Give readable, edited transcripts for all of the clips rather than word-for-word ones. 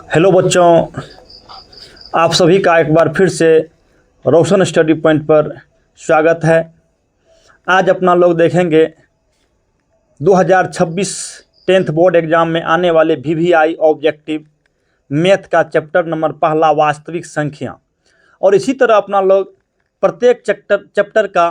Hello बच्चों, आप सभी का एक बार फिर से रोशन स्टडी पॉइंट पर स्वागत है। आज अपना लोग देखेंगे 2026 10th बोर्ड एग्जाम में आने वाले वीवीआई ऑब्जेक्टिव मैथ का चैप्टर नंबर पहला वास्तविक संख्या। और इसी तरह अपना लोग प्रत्येक चैप्टर का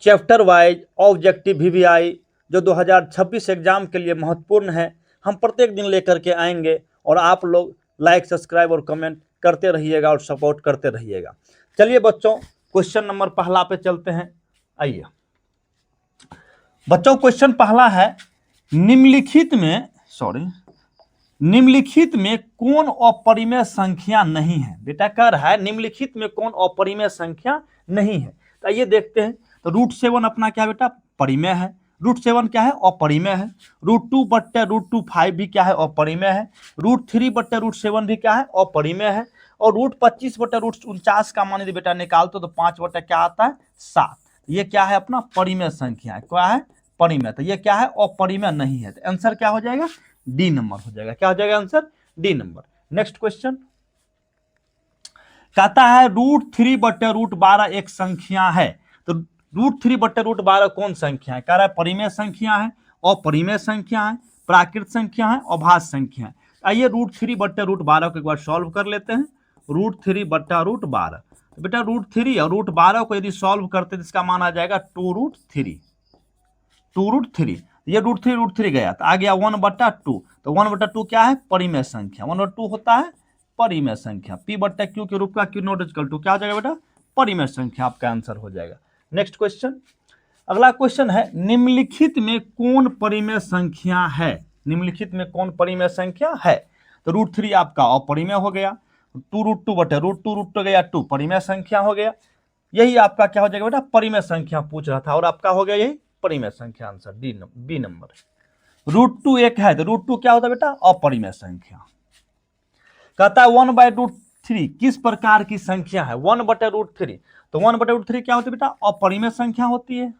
चैप्टर वाइज ऑब्जेक्टिव वीवीआई जो 2026 एग्जाम के लिए महत्वपूर्ण है, हम प्रत्येक दिन लेकर के आएंगे और आप लोग लाइक, सब्सक्राइब और कमेंट करते रहिएगा और सपोर्ट करते रहिएगा। चलिए बच्चों, क्वेश्चन नंबर पहला पे चलते हैं। आइए बच्चों, क्वेश्चन पहला है, निम्नलिखित में कौन अपरिमेय संख्या नहीं है। बेटा कह रहा है निम्नलिखित में कौन अपरिमेय संख्या नहीं है। तो आइए देखते हैं। तो √7 अपना क्या बेटा परिमेय है। √7 क्या है अपरिमेय है। √2/√5 भी क्या है अपरिमेय है। √3/√7 भी क्या है अपरिमेय है। और √25/√49 का मान यदि बेटा निकालते तो 5 क्या आता है 7। ये क्या है अपना परिमेय संख्या है। क्या है परिमेय। तो ये क्या है अपरिमेय नहीं है। तो आंसर क्या हो जाएगा डी नंबर हो जाएगा। क्या हो जाएगा answer D number. Next question कहता है √3/√12 एक संख्या है। तो √3/√12 कौन संख्या है। कह रहा है परिमेय संख्या है, अपरिमेय संख्या है, प्राकृत संख्या है, अभाज्य संख्या है। आइए √3/√12 को एक बार सॉल्व कर लेते हैं। √3/√12 तो बेटा √3 और √12 को यदि सॉल्व करते तो इसका मान आ जाएगा 2√3। ये √3 गया तो आ गया 1/2। तो 1/2 क्या है परिमेय संख्या। 1/2 होता है परिमेय संख्या। P/Q के रूप का Q नॉट इक्वल टू क्या हो जाएगा बेटा परिमेय संख्या। आपका आंसर हो जाएगा। नेक्स्ट क्वेश्चन, अगला क्वेश्चन है, निम्नलिखित में कौन परिमेय संख्या है। निम्नलिखित में कौन परिमेय संख्या है। तो √3 आपका अपरिमेय हो गया। 2√2 गया 2 परिमेय संख्या हो गया। यही आपका क्या हो जाएगा बेटा परिमेय संख्या पूछ रहा था और आपका हो गया यही परिमेय संख्या। Answer B number. √2 एक है तो √2 क्या होता है बेटा अपरिमेय संख्या। कहता है 1/√3 किस प्रकार की संख्या है। 1/√3 तो 1/√3 क्या होती है बेटा अपरिमेय संख्या होती है।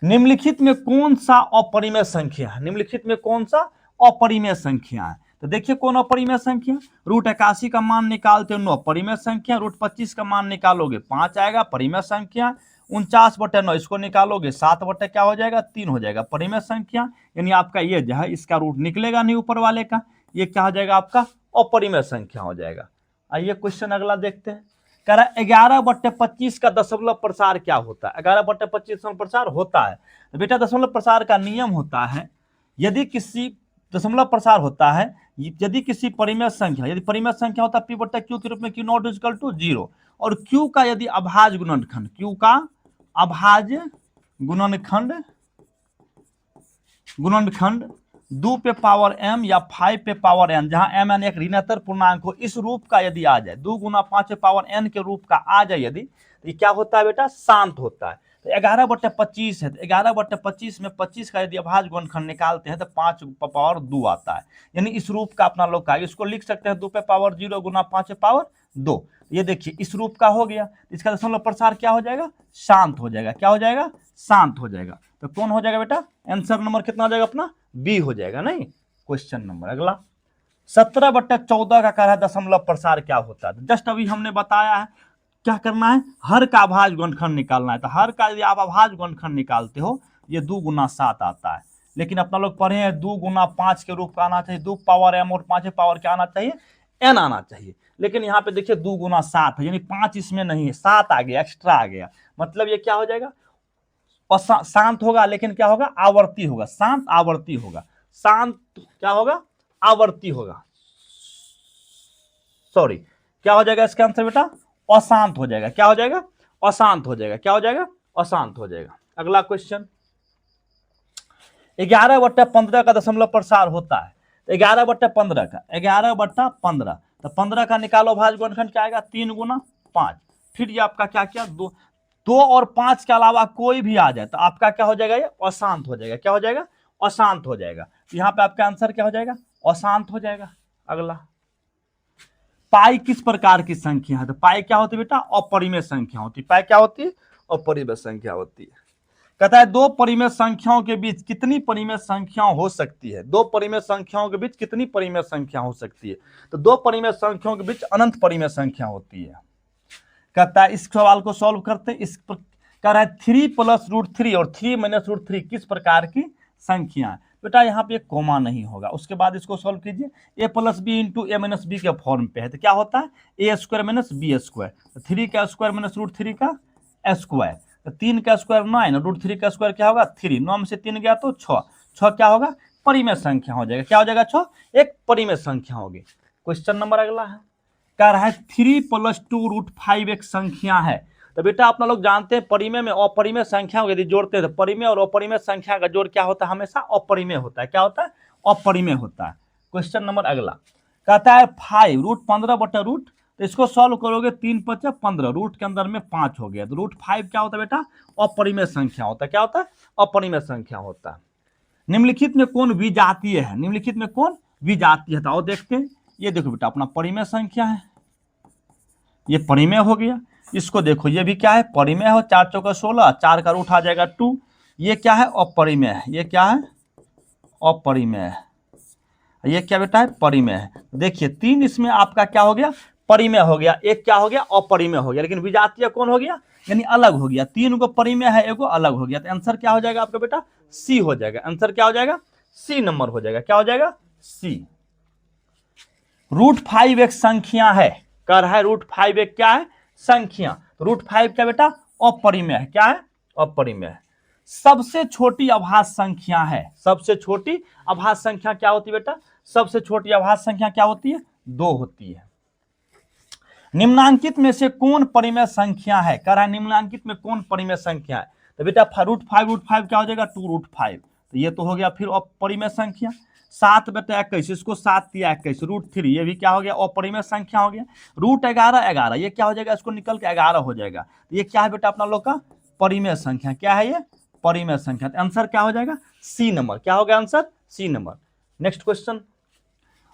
निम्नलिखित में कौन सा अपरिमेय संख्या है। निम्नलिखित में कौन सा अपरिमेय संख्या है। तो देखिए कौन अपरिमेय संख्या। √81 का मान निकालते हो अपरिमेय संख्या। √25 का मान निकालोगे 5 आएगा परिमेय संख्या। 49/9 इसको निकालोगे 7 क्या हो जाएगा 3 हो जाएगा परिमेय संख्या। यानी आपका ये जो है इसका रूट निकलेगा नहीं ऊपर वाले का। ये क्या हो जाएगा आपका अपरिमेय संख्या हो जाएगा। आइए क्वेश्चन अगला देखते हैं। कह रहा है 11/25 का दशमलव प्रसार क्या होता है। 11/25 दशमलव प्रसार होता है। तो बेटा दशमलव प्रसार का नियम होता है, यदि किसी दशमलव प्रसार होता है यदि किसी परिमेय संख्या, यदि परिमेय संख्या होता है P/Q के रूप में Q नॉट इक्वल टू 0 और Q का यदि अभाज्य गुणनखंड, Q का अभाज्य गुणनखंड 2 पे पावर m या 5 पे पावर n, जहां m n एक ऋणात्मक पूर्णांक हो, इस रूप का यदि आ जाए 2 × 5 पे पावर n के रूप का आ जाए यदि, तो ये क्या होता है बेटा शांत होता है। तो 11/25 है तो 11/25 में 25 का यदि अभाज्य गुणनखंड निकालते हैं तो 5 पे पावर 2 आता है। यानी इस रूप का अपना लोग का इसको लिख सकते हैं 2 पे पावर 0 × 5 पे पावर 2। ये देखिए इस रूप का हो गया। इसका दशमलव प्रसार क्या हो जाएगा शांत हो जाएगा। क्या हो जाएगा शांत हो जाएगा। तो कौन हो जाएगा बेटा आंसर नंबर कितना हो जाएगा अपना बी हो जाएगा। नहीं क्वेश्चन नंबर अगला 17/14 का कह रहा है दशमलव प्रसार क्या होता है। जस्ट अभी हमने बताया है क्या करना है हर का अभाज्य गुणनखंड निकालना है। तो हर का यदि आप अभाज्य गुणनखंड निकालते हो ये 2 × 7 आता है। लेकिन अपना लोग पढ़े हैं 2 × 5 के रूप का आना चाहिए। 2 पावर m और 5 पावर क्या आना चाहिए n आना चाहिए। लेकिन यहाँ पे देखिए 2 × 7 है यानी 5 इसमें नहीं है 7 आ गया एक्स्ट्रा आ गया। मतलब ये क्या हो जाएगा और शांत होगा लेकिन क्या होगा आवर्ती होगा। शांत आवर्ती होगा। शांत क्या होगा आवर्ती होगा। सॉरी क्या हो जाएगा इसका आंसर बेटा अशांत हो जाएगा। क्या हो जाएगा अशांत हो जाएगा। क्या हो जाएगा अशांत हो जाएगा। अगला क्वेश्चन 11/15 का दशमलव प्रसार होता है। 11/15 का 11/15 तो 15 का निकालो भाज्य गुणनखंड क्या आएगा 3 × 5। फिर ये आपका क्या क्या 2 और 5 के अलावा कोई भी आ जाए तो आपका क्या हो जाएगा ये अशांत हो जाएगा। क्या हो जाएगा अशांत हो जाएगा। यहाँ पे आपका आंसर क्या हो जाएगा अशांत हो जाएगा। अगला पाई किस प्रकार की संख्या है। तो पाई क्या होती है बेटा अपरिमेय संख्या होती है। पाई क्या होती है अपरिमेय संख्या होती है। कहता है दो परिमेय संख्याओं के बीच कितनी परिमेय संख्या हो सकती है, दो परिमेय संख्याओं के बीच कितनी परिमेय संख्या हो सकती है, तो दो परिमेय संख्याओं के बीच अनंत परिमेय संख्या होती है। कहता है इस सवाल को सॉल्व करते हैं। इस कह रहा है 3 + √3 और 3 - √3 किस प्रकार की संख्या है। बेटा यहाँ पे कोमा नहीं होगा। उसके बाद इसको सॉल्व कीजिए। a + b × a - b के फॉर्म पे है तो क्या होता है a² - b², 3 का स्क्वायर - √3 का स्क्वायर, तो 3 का स्क्वायर 9, √3 का स्क्वायर क्या होगा 3, 9 में से 3 गया तो 6, 6 क्या होगा परिमेय संख्या हो जाएगा। क्या हो जाएगा 6 एक परिमेय संख्या होगी। क्वेश्चन नंबर अगला है, कह रहा है 3 + 2√5 एक संख्या है। तो बेटा आप लोग जानते हैं परिमेय में अपरिमेय संख्या यदि जोड़ते हैं तो परिमेय और अपरिमेय संख्या का जोड़ क्या होता है हमेशा अपरिमेय होता है। क्या होता है अपरिमेय होता है। क्वेश्चन नंबर अगला कहता है 5 √15/√, तो इसको सॉल्व करोगे 3 × 5 = 15, रूट के अंदर में 5 हो गया तो √5 क्या होता है बेटा अपरिमेय संख्या होता है। क्या होता है अपरिमेय संख्या होता है। निम्नलिखित में कौन विजातीय है, निम्नलिखित में कौन विजातीय है। तो देखते हैं, ये देखो बेटा अपना परिमेय संख्या है, ये परिमेय हो गया। इसको देखो ये भी क्या है परिमेय हो, 4 × 4 = 16, 4 का रूट आ जाएगा 2। ये क्या है अपरिमेय है, ये क्या है अपरिमेय है, ये क्या बेटा है परिमेय है। देखिए 3 इसमें आपका क्या हो गया परिमेय हो गया, एक क्या हो गया अपरिमेय हो गया, लेकिन विजातीय कौन हो गया यानी अलग हो गया। 3 को परिमेय है, एगो अलग हो गया, तो आंसर क्या हो जाएगा आपका बेटा सी हो जाएगा। आंसर क्या हो जाएगा सी नंबर हो जाएगा। क्या हो जाएगा सी। √5 एक संख्या है, कह रहा है √5 एक क्या है संख्या, तो √5 क्या बेटा अपरिमेय है। क्या है अपरिमेय है। सबसे छोटी अभाज्य संख्या है, सबसे छोटी अभाज्य संख्या क्या होती है बेटा सबसे छोटी अभाज्य संख्या क्या होती है 2 होती है। निम्नांकित में से कौन परिमेय संख्या है, कह रहा है निम्नांकित में कौन परिमेय संख्या है। तो बेटा √5 क्या हो जाएगा 2√5, तो ये तो हो गया फिर अपरिमेय संख्या। 7 बेटा 21, इसको 7 × 21 √3, ये भी क्या हो गया अपरिमेय संख्या हो गया। √11 ये क्या हो जाएगा इसको निकल के 11 हो जाएगा, तो ये क्या है बेटा अपना लोग का परिमेय संख्या। क्या है ये परिमेय संख्या, तो आंसर क्या हो जाएगा सी नंबर। क्या होगा answer C number. Next question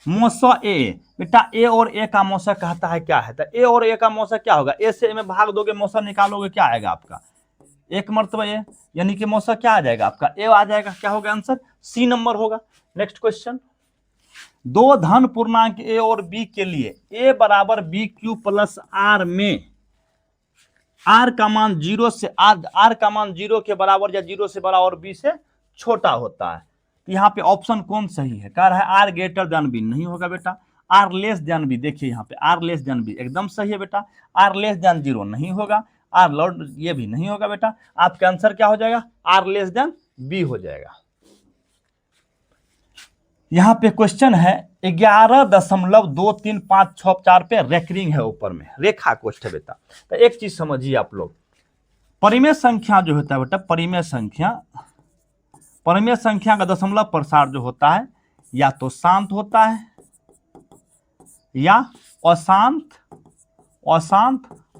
मौसा ए, बेटा ए और ए का मौसा कहता है क्या है, तो ए और ए का मौसा क्या होगा, ए से ए में भाग दोगे मौसा निकालोगे क्या आएगा आपका 1 मर्तबा ए, यानी कि मौसा क्या आ जाएगा आपका ए आ जाएगा। क्या होगा आंसर सी नंबर होगा। नेक्स्ट क्वेश्चन, दो धन पूर्णांक ए और बी के लिए a = bq + r में r का मान 0 से r का मान 0 के बराबर या 0 से बड़ा और b से छोटा होता है। तो यहाँ पे ऑप्शन कौन सही है, कह रहा है r > b नहीं होगा बेटा, r b, देखिए यहाँ पे r b एकदम सही है बेटा, r <0 नहीं होगा, r लॉर्ड ये भी नहीं होगा बेटा। आपका आंसर क्या हो जाएगा r b हो जाएगा। यहाँ पे क्वेश्चन है 11.2354 पे रेकरिंग है, ऊपर में रेखा कोष्ठ है बेटा। तो एक चीज समझिए आप लोग, परिमेय संख्या जो होता है बेटा परिमेय संख्या का दशमलव प्रसार जो होता है या तो शांत होता है या अशांत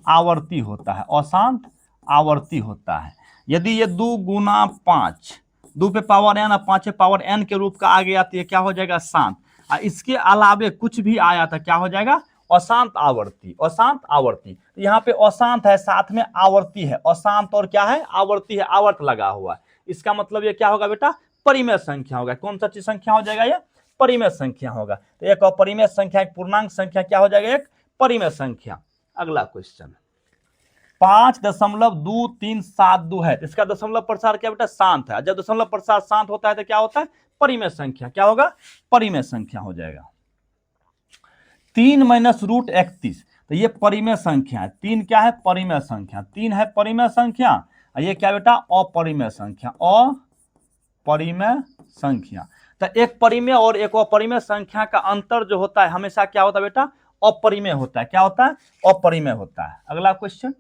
आवर्ती होता है, अशांत आवर्ती होता है। यदि ये 2 × 5 2 पे पावर n और 5 पे पावर n के रूप का आ गया तो ये क्या हो जाएगा शांत, और इसके अलावे कुछ भी आया था क्या हो जाएगा अशांत आवर्ती, अशांत आवर्ती। तो यहाँ पे अशांत है साथ में आवर्ती है, अशांत और क्या है आवर्ती है, आवर्त लगा हुआ है, इसका मतलब ये क्या होगा बेटा परिमेय संख्या होगा। कौन सा चीज संख्या हो जाएगा ये परिमेय संख्या होगा। तो एक अपरिमेय संख्या एक पूर्णांक संख्या क्या हो जाएगा एक परिमेय संख्या। अगला क्वेश्चन 5.2372 है, इसका दशमलव प्रसार क्या बेटा शांत है। जब दशमलव प्रसार शांत होता है तो क्या होता है परिमेय संख्या। क्या होगा परिमेय संख्या हो जाएगा। 3 - √31, तो ये परिमेय संख्या है। 3 क्या है परिमेय संख्या, 3 है परिमेय संख्या, और ये क्या बेटा अपरिमेय संख्या, अपरिमेय संख्या। तो एक परिमेय और एक अपरिमेय संख्या का अंतर जो होता है हमेशा क्या होता है बेटा अपरिमेय होता है। क्या होता है अपरिमेय होता है। अगला क्वेश्चन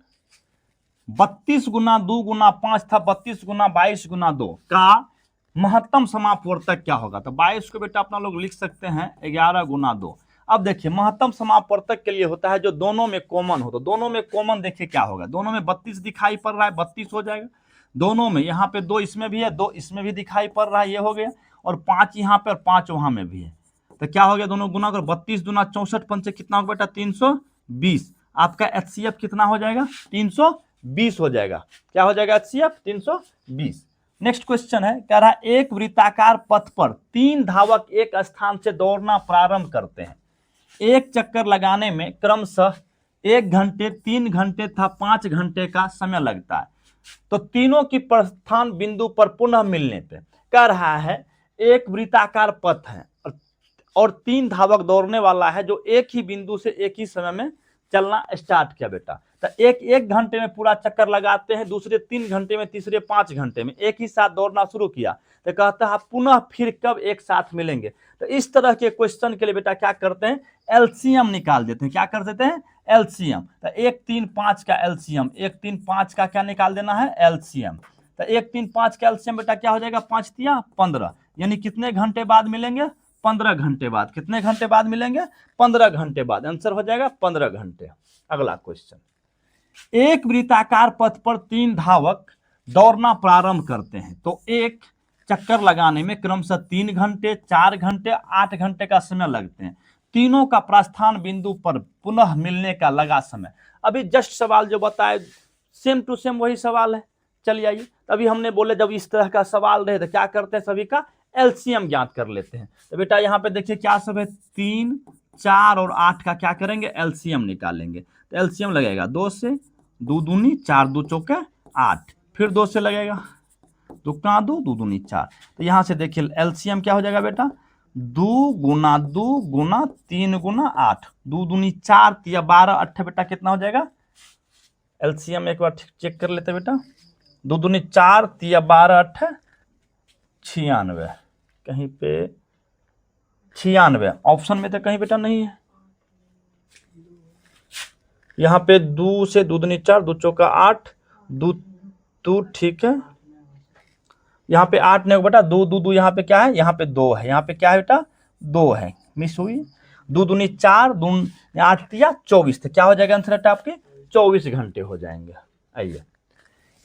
32 × 2 × 5 था 32 × 22 × 2 का महत्तम समापवर्तक क्या होगा। तो 22 को बेटा अपना लोग लिख सकते हैं 11 × 2। अब देखिए महत्तम समापवर्तक के लिए होता है जो दोनों में कॉमन हो, तो दोनों में कॉमन देखिए क्या होगा, दोनों में 32 दिखाई पड़ रहा है 32 हो जाएगा, दोनों में यहाँ पे 2 इसमें भी है 2 इसमें भी दिखाई पड़ रहा है ये हो गया, और 5 यहाँ पे और 5 वहां में भी है, तो क्या हो गया दोनों गुना कर 32 × 64 पंचे कितना होगा बेटा 320। आपका HCF कितना हो जाएगा 320 320 हो जाएगा। क्या हो जाएगा HCF 320। नेक्स्ट क्वेश्चन है, कह रहा है एक वृत्ताकार पथ पर 3 धावक एक स्थान से दौड़ना प्रारंभ करते हैं। एक चक्कर लगाने में क्रमशः 1 घंटे, 3 घंटे तथा 5 घंटे का समय लगता है। तो तीनों की प्रस्थान बिंदु पर पुनः मिलने पे कह रहा है एक वृत्ताकार पथ है और 3 धावक दौड़ने वाला है जो एक ही बिंदु से एक ही समय में चलना स्टार्ट किया बेटा। तो एक घंटे में पूरा चक्कर लगाते हैं, दूसरे 3 घंटे में, तीसरे 5 घंटे में एक ही साथ दौड़ना शुरू किया। तो कहता है पुनः फिर कब एक साथ मिलेंगे। तो इस तरह के क्वेश्चन के लिए बेटा क्या करते हैं, एलसीएम निकाल देते हैं। क्या कर देते हैं, एलसीएम। तो 1 3 5 का एलसीएम, 1 3 5 का क्या निकाल देना है, एलसीएम। तो 1 3 5 का एलसीएम बेटा क्या हो जाएगा, 5 तिया 15, यानी कितने घंटे बाद मिलेंगे, 15 घंटे बाद। कितने घंटे बाद मिलेंगे, 15 घंटे बाद। आंसर हो जाएगा 15 घंटे। अगला क्वेश्चन, एक वृत्ताकार पथ पर 3 धावक दौड़ना प्रारंभ करते हैं तो एक चक्कर लगाने में क्रमशः 3 घंटे, 4 घंटे, 8 घंटे का समय लगते हैं। तीनों का प्रस्थान बिंदु पर पुनः मिलने का लगा समय। अभी जस्ट सवाल जो बताए सेम टू सेम वही सवाल है। चलिए आइए, अभी हमने बोले जब इस तरह का सवाल रहे तो क्या करते हैं, सभी का एलसीएम ज्ञात कर लेते हैं। तो बेटा यहाँ पे देखिए क्या सब है, 3, 4 और 8 का क्या करेंगे, एलसीएम निकालेंगे। तो एलसीएम लगेगा 2 से, 2 दूनी 4, 2 चौके 8, फिर 2 से लगेगा, 2 का 2, 2 दूनी 4। तो यहाँ से देखिए एलसीएम क्या हो जाएगा बेटा, 2 गुना 2 गुना 3 गुना 8, 2 दूनी 4 तिया 12, 8 बेटा कितना हो जाएगा, एलसीएम एक बार चेक कर लेते बेटा। 2 दूनी 4 तिया 12, 8 96, कहीं पे 96 ऑप्शन में तो कहीं बेटा नहीं है। यहाँ पे 2 से 2 दूनी 4, 2 चौका 8, 2 ठीक है। यहाँ पे 8 नहीं बेटा, 2 2 2 यहाँ पे क्या है, यहाँ पे 2 है, यहाँ पे क्या है बेटा 2 है, मिस हुई। 2 दूनी 4, 2 8 तिया 24, तो क्या हो जाएगा आंसर बेटा आपके 24 घंटे हो जाएंगे। आइए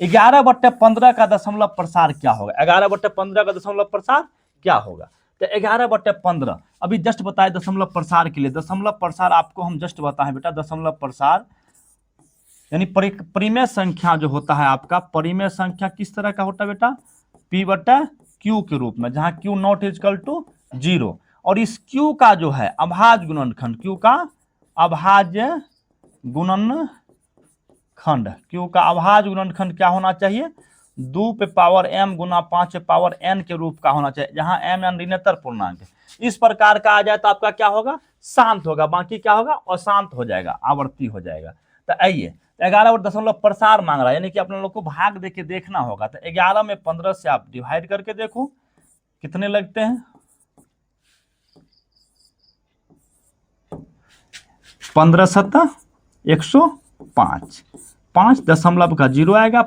11/15 का दशमलव प्रसार क्या होगा, 11/15 का दशमलव प्रसार क्या होगा। तो 11/15 अभी जस्ट बताए दशमलव प्रसार के लिए। दशमलव प्रसार आपको हम जस्ट बताएं बेटा, दशमलव प्रसार यानी परिमेय संख्या जो होता है आपका, परिमेय संख्या किस तरह का होता है बेटा, P/Q के रूप में, जहां Q नॉट इक्वल टू 0। और इस Q का जो है अभाज्य गुणनखंड, Q का अभाज्य गुणनखंड, Q का अभाज्य गुणनखंड क्या होना चाहिए, 2 पे पावर m गुना 5 पे पावर n के रूप का होना चाहिए, जहां m ऋणात्मक पूर्णांक है। इस प्रकार का आ जाए तो आपका क्या होगा, शांत होगा, बाकी क्या होगा, अशांत हो जाएगा, आवर्ती हो जाएगा। तो आइए 11 प्रसार मांग रहा है, यानी कि अपने लोग को भाग देके देखना होगा। तो 11 में 15 से आप डिवाइड करके देखो कितने लगते हैं, 15 7 105, 5 दशमलव का 0 आएगा,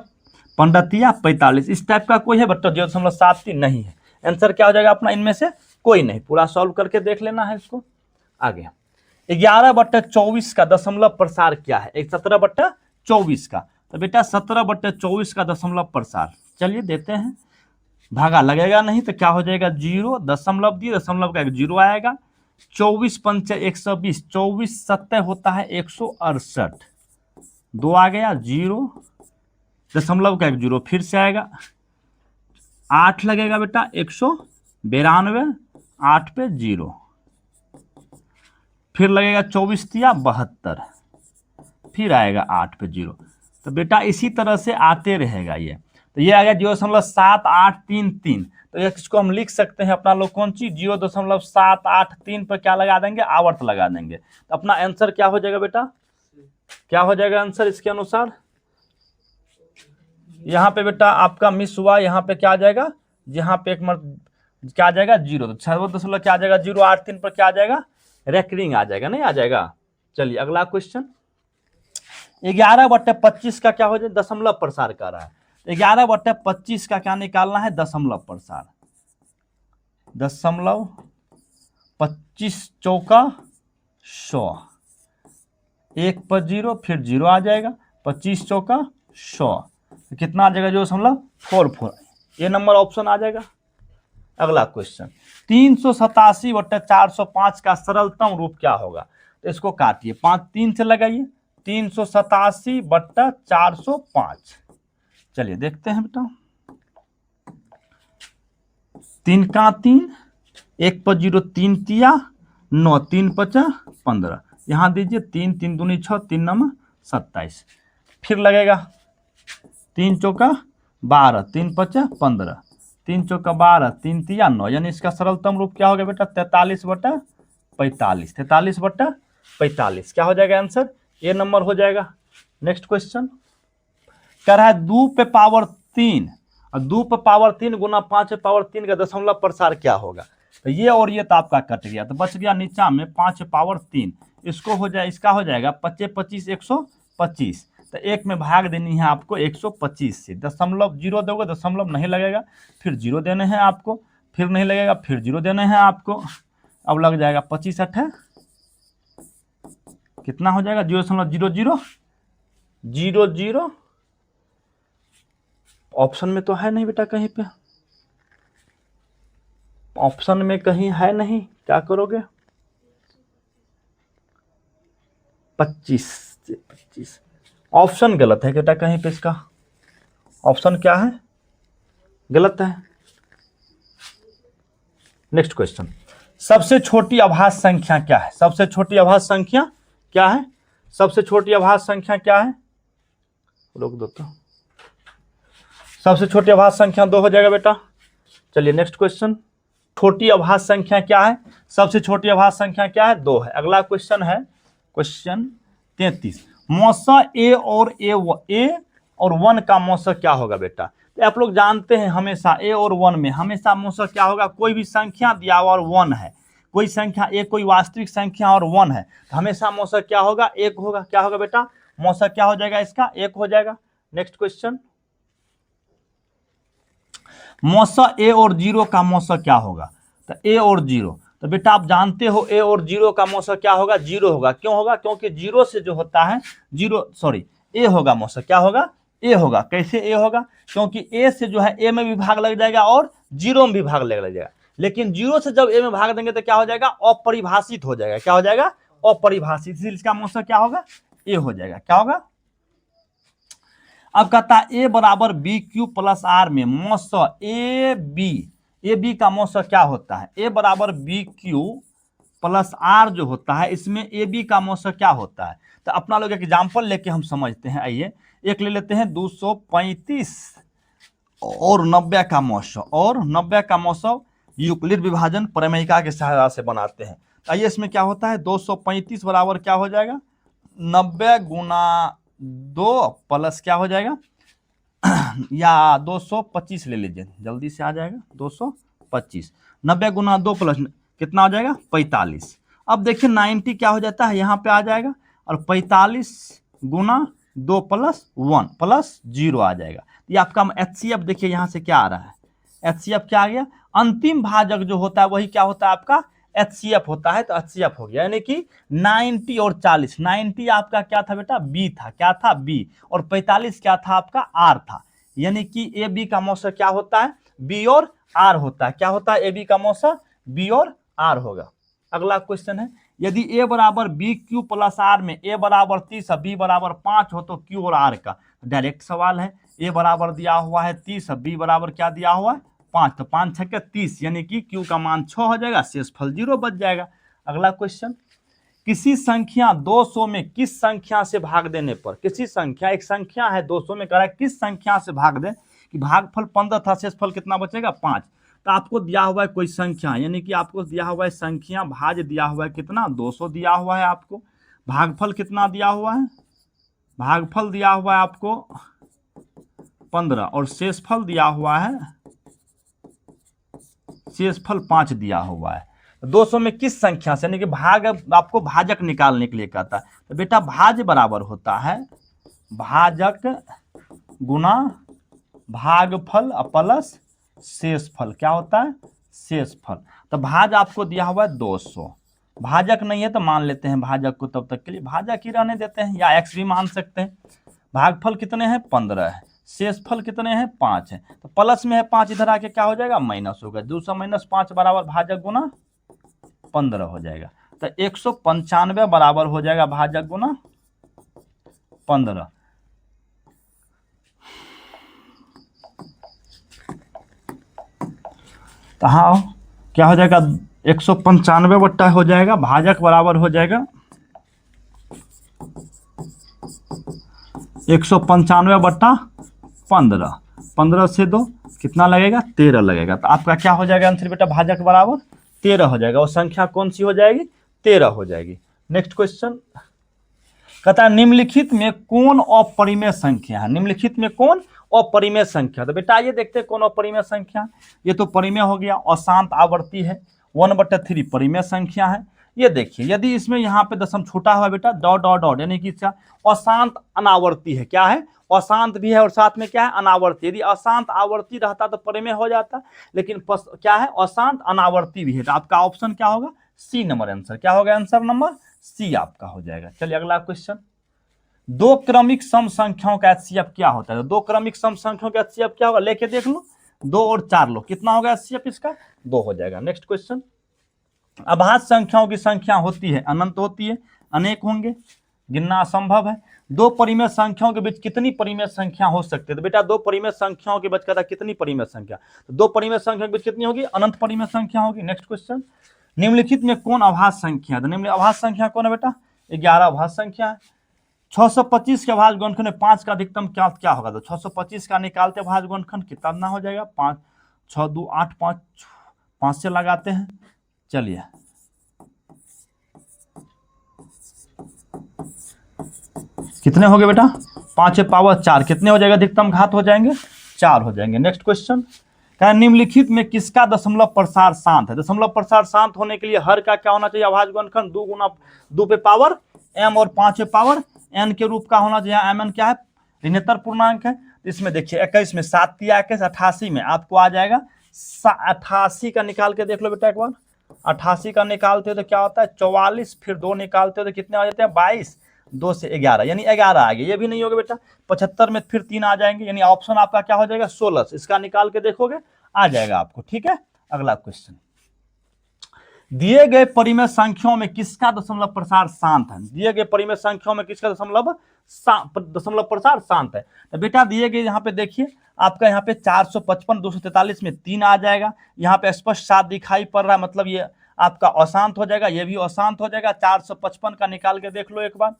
15 45। इस टाइप का कोई है बच्चों 0.73 नहीं है। आंसर क्या हो जाएगा अपना, इनमें से कोई नहीं। पूरा सॉल्व करके देख लेना है इसको। आगे 11/24 का दशमलव प्रसार क्या है, 17/24 का। तो बेटा 17/24 का दशमलव प्रसार, चलिए देते हैं, भागा लगेगा नहीं तो क्या हो जाएगा 0, दशमलव दी, दशमलव का 0 आएगा, 24 पंचे 120, 24 7 होता है 168, 2 आ गया 0, दशमलव का 0 फिर से आएगा, 8 लगेगा बेटा 192, 8 पे 0, फिर लगेगा 24 तिया 72, फिर आएगा 8 पे 0। तो बेटा इसी तरह से आते रहेगा ये। तो ये आ गया 0.7833। तो इसको हम लिख सकते हैं अपना लोग कौन चीज, 0.783 पर क्या लगा देंगे, आवर्त लगा देंगे। तो अपना आंसर क्या हो जाएगा बेटा, क्या हो जाएगा आंसर इसके अनुसार, यहाँ पे बेटा आपका मिस हुआ, यहाँ पे क्या आ जाएगा, यहाँ पे क्या आ जाएगा 0, तो 6 क्या आ जाएगा 083 पर क्या आ जाएगा, रेकरिंग आ जाएगा, नहीं आ जाएगा। चलिए अगला क्वेश्चन, 11/25 का क्या हो जाए, दशमलव प्रसार कर रहा है। 11/25 का क्या निकालना है, दशमलव प्रसार, दशमलव 25 चौका 100, 1 पर 0 फिर 0 आ जाएगा, 25 चौका 100, तो कितना आ जाएगा 0.44, ये नंबर ऑप्शन आ जाएगा। अगला क्वेश्चन, 387/405 का सरलतम रूप क्या होगा। तो इसको काटिए, 5 3 से लगाइए 387/405। चलिए देखते हैं बेटा, 3 का 3, 1 पर 0, 3 तिया 9, 3 पचा 15, यहाँ दीजिए 3, 3 दूनी 6, 3 नम 27। फिर लगेगा 3 चौका 12, 3 पचा 15, 3 चौका 12, 3 तिया 9, यानी इसका सरलतम रूप क्या हो गया बेटा 43/45। 43/45 क्या हो जाएगा आंसर, ए नंबर हो जाएगा। नेक्स्ट क्वेश्चन कह रहा है 2 पे पावर 3 और 2 पे पावर 3 गुना 5 पे पावर 3 का दशमलव प्रसार क्या होगा। तो ये और ये तो आपका कट गया, तो बच गया नीचा में 5 पावर 3, इसको हो जाए, इसका हो जाएगा 25 25 125। तो एक में भाग देनी है आपको 125 से, दशमलव जीरो दोगे दशमलव नहीं लगेगा, फिर जीरो देने हैं आपको, फिर नहीं लगेगा, फिर जीरो देने हैं आपको। अब लग जाएगा 25 8 कितना हो जाएगा 0.0000। ऑप्शन में तो है नहीं बेटा, कहीं पे ऑप्शन में कहीं है नहीं, क्या करोगे 25 ऑप्शन गलत है बेटा, कहीं पे इसका ऑप्शन क्या है, गलत है। नेक्स्ट क्वेश्चन, सबसे छोटी अभाज्य संख्या क्या है। सबसे छोटी अभाज्य संख्या क्या है, सबसे छोटी अभाज्य संख्या क्या है, रोक दो तो, सबसे छोटी अभाज्य संख्या 2 हो जाएगा बेटा। चलिए नेक्स्ट क्वेश्चन, छोटी अभाज्य संख्या क्या है, सबसे छोटी अभाज्य संख्या क्या है 2 है। अगला क्वेश्चन है क्वेश्चन 33, मौसा ए और 1 का मौसा क्या होगा बेटा। तो आप लोग जानते हैं हमेशा ए और 1 में हमेशा मौसा क्या होगा, कोई भी संख्या दिया हुआ और 1 है, कोई संख्या ए कोई वास्तविक संख्या और 1 है, तो हमेशा मौसा क्या होगा 1 होगा। क्या होगा बेटा, मौसा क्या हो जाएगा इसका 1 हो जाएगा। नेक्स्ट क्वेश्चन, मौसा ए और 0 का मौसा क्या होगा। तो ए और 0, तो बेटा आप जानते हो ए और 0 का मौसा क्या होगा 0 होगा। क्यों होगा, क्योंकि 0 से जो होता है ए होगा मौसा, क्या होगा ए होगा। कैसे ए होगा, क्योंकि ए से जो है ए में भी भाग लग जाएगा और 0 में भी भाग लग जाएगा, लेकिन 0 से जब ए में भाग देंगे तो क्या हो जाएगा अपरिभाषित हो जाएगा। क्या हो जाएगा अपरिभाषित, इसलिए इसका मौसा क्या होगा ए हो जाएगा। क्या होगा, अब कहता है ए बराबर बी क्यू प्लस आर में मौसा ए बी का मौसा क्या होता है। ए बराबर बी क्यू प्लस आर जो होता है, इसमें ए बी का मौसा क्या होता है। तो अपना लोग एग्जाम्पल लेके हम समझते हैं। आइए एक ले लेते हैं 235 और 90 का मौसा, और 90 का मौसा यूक्लिड विभाजन प्रमेयिका के सहायता से बनाते हैं। आइए इसमें क्या होता है 235 बराबर क्या हो जाएगा 90 गुना 2 प्लस क्या हो जाएगा या 225 ले लीजिए, जल्दी से आ जाएगा 225। 90 गुना 2 प्लस कितना हो जाएगा 45। अब देखिए 90 क्या हो जाता है यहाँ पे आ जाएगा, और 45 गुना 2 प्लस 1 प्लस 0 आ जाएगा। ये आपका HCF देखिए यहाँ से क्या आ रहा है, HCF क्या आ गया, अंतिम भाजक जो होता है वही क्या होता है आपका HCF होता है। तो HCF हो गया, यानी कि 90 और 40, 90 आपका क्या था बेटा बी था, क्या था बी, और 45 क्या था आपका आर था, यानी कि ए बी का मौसा क्या होता है बी और आर होता है। क्या होता है ए बी का मौसा बी और आर होगा। अगला क्वेश्चन है, यदि ए बराबर बी क्यू प्लस आर में ए बराबर 30 बी बराबर 5 हो तो क्यू और आर का, डायरेक्ट सवाल है। ए बराबर दिया हुआ है 30, बी बराबर क्या दिया हुआ है 5, तो 5 6 30, यानी कि क्यू का मान 6 हो जाएगा, शेषफल 0 बच जाएगा। अगला क्वेश्चन, किसी संख्या 200 में किस संख्या से भाग देने पर, किसी संख्या एक संख्या है 200 में कह रहा है किस संख्या से भाग दे कि भागफल 15 था, शेषफल कितना बचेगा 5। तो आपको दिया हुआ है कोई संख्या, यानी कि आपको दिया हुआ है संख्या, भाज्य दिया हुआ है कितना 200 दिया हुआ है आपको, भागफल कितना दिया हुआ है, भागफल दिया हुआ है आपको 15 और शेषफल दिया हुआ है, शेषफल 5 दिया हुआ है। 200 में किस संख्या से, यानी कि भाग आपको भाजक निकालने के लिए कहता है। तो बेटा भाज्य बराबर होता है भाजक गुना भागफल प्लस शेषफल, क्या होता है शेषफल। तो भाज आपको दिया हुआ है 200, भाजक नहीं है तो मान लेते हैं भाजक को, तब तक के लिए भाजक ही रहने देते हैं, या x भी मान सकते हैं। भागफल कितने हैं 15 है, शेषफल कितने हैं 5 है, तो प्लस में है 5, इधर आके क्या हो जाएगा माइनस होगा, 200 माइनस 5 बराबर भाजक गुना 15 हो जाएगा। तो 195 बराबर हो जाएगा भाजक गुना 15। तो हाँ क्या हो जाएगा, 195 हो जाएगा, भाजक बराबर हो जाएगा 195/15। 15 से 2 कितना लगेगा, 13 लगेगा। तो आपका क्या हो जाएगा आंसर बेटा, भाजक बराबर 13 हो जाएगा। और संख्या कौन सी हो जाएगी, 13 हो जाएगी। नेक्स्ट क्वेश्चन कहता है निम्नलिखित में कौन अपरिमेय संख्या है। निम्नलिखित में कौन अपरिमेय संख्या। तो बेटा ये देखते हैं कौन अपरिमेय संख्या। ये तो परिमेय हो गया, अशांत आवर्ती है, 1/3 परिमेय संख्या है। ये देखिए यदि इसमें यहाँ पे दशम छूटा हुआ बेटा डॉट डॉट डॉट, यानी कि क्या अशांत अनावर्ती है। क्या है, अशांत भी है और साथ में क्या है, अनावर्ती। यदि अशांत आवर्ती रहता तो परिमेय हो जाता, लेकिन क्या है, अशांत अनावर्ती भी है। तो आपका ऑप्शन क्या होगा, सी नंबर आंसर। क्या होगा आंसर नंबर सी आपका हो जाएगा। चलिए अगला क्वेश्चन, दो क्रमिक सम संख्याओं का एचसीएफ क्या होता है। दो क्रमिक सम संख्याओं का एचसीएफ क्या होगा, लेके देख लो, 2 और 4 लो, कितना होगा एचसीएफ इसका, 2 हो जाएगा। नेक्स्ट क्वेश्चन, अभाज्य संख्याओं की संख्या होती है, अनंत होती है, अनेक होंगे, गिनना असंभव है। दो परिमेय संख्याओं के बीच कितनी परिमेय संख्या हो सकती है। तो बेटा दो परिमेय संख्याओं के बीच कहता है कितनी परिमेय संख्या, तो दो परिमेय संख्या के बीच कितनी होगी, अनंत परिमेय संख्या होगी। नेक्स्ट क्वेश्चन, निम्नलिखित में कौन अभाज्य संख्या है। तो निम्न अभाज्य संख्या कौन है बेटा, 11 अभाज्य संख्या है। 625 के अभाज्य गुणनखंड में 5 का अधिकतम क्या होगा। तो 625 का निकालते अभाज्य गुणनखंड कितना हो जाएगा, 5 6 2 8 5 से लगाते हैं। चलिए कितने हो गए बेटा, 5⁴ कितने हो जाएगा, अधिकतम घात हो जाएंगे 4 हो जाएंगे। नेक्स्ट क्वेश्चन, क्या निम्नलिखित में किसका दशमलव प्रसार शांत है। दशमलव प्रसार शांत होने के लिए हर का क्या होना चाहिए, अभाज्य गुणनखंड 2 गुना 2 पे पावर m और 5 पे पावर n के रूप का होना चाहिए। mn क्या है, ऋणात्मक पूर्णांक है। इसमें देखिए 21 में 7 दिया, 21 88 में आपको आ जाएगा 88 का निकाल के देख लो बेटा एक बार। 88 का निकालते हो तो क्या होता है 44, फिर 2 निकालते हो तो कितने आ जाते हैं 22, 2 से 11 यानी 11 आ गए। ये भी नहीं होगा बेटा, 75 में फिर 3 आ जाएंगे, यानी ऑप्शन आपका क्या हो जाएगा 16। इसका निकाल के देखोगे आ जाएगा आपको। ठीक है, अगला क्वेश्चन, दिए गए परिमेय संख्याओं में किसका दशमलव प्रसार शांत है। दिए गए परिमेय संख्याओं में किसका दशमलव प्रसार शांत है। तो बेटा दिए गए यहाँ पे देखिए आपका यहाँ पे 455 243 में 3 आ जाएगा। यहाँ पे स्पष्ट 7 दिखाई पड़ रहा है, मतलब ये आपका अशांत हो जाएगा, ये भी अशांत हो जाएगा। 455 का निकाल के देख लो एक बार।